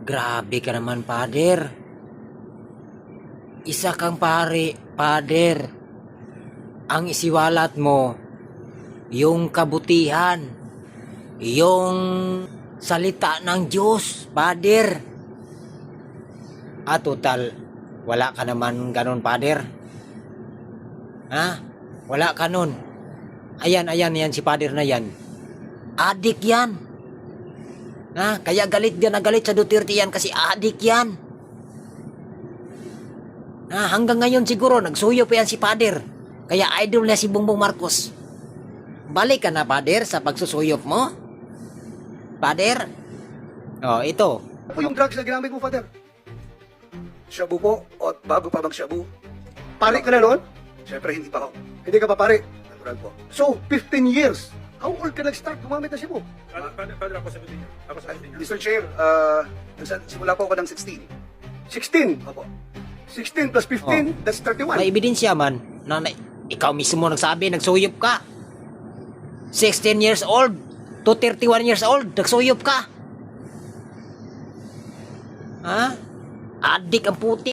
Grabe ka naman, Pader. Isa kang pare, Pader. Ang isiwalat mo, yung kabutihan, yung salita ng Diyos, Pader. Total, wala ka naman ganun, Pader. Ha? Wala ka nun. Ayan, yan si Pader na yan. Adik yan. Kaya galit yan na galit sa Duterte yan kasi adik yan. Hanggang ngayon siguro nagsuyo pa yan si Pader. Kaya idol na si Bongbong Marcos. Balik ka na, Pader, sa pagsusuyop mo. Pader? Ito. Ano po yung drugs na ginamit mo, Father? Shabu po, o bago pa mag-shabu. Pare ka na noon? Siyempre, hindi pa ako. Hindi ka pa pare? Natural po. So, 15 years. How old ka nag-start gumamit na Shabu? Father, ako 17 years. Ako 17 years. Mr. Chair, simula po ako ng 16. 16? Opo. 16 plus 15, that's 31. May ebidensya man na ikaw mismo nagsabi, nagsuyop ka. 16 years old to 31 years old, nagsuyop ka. Adik ang puti.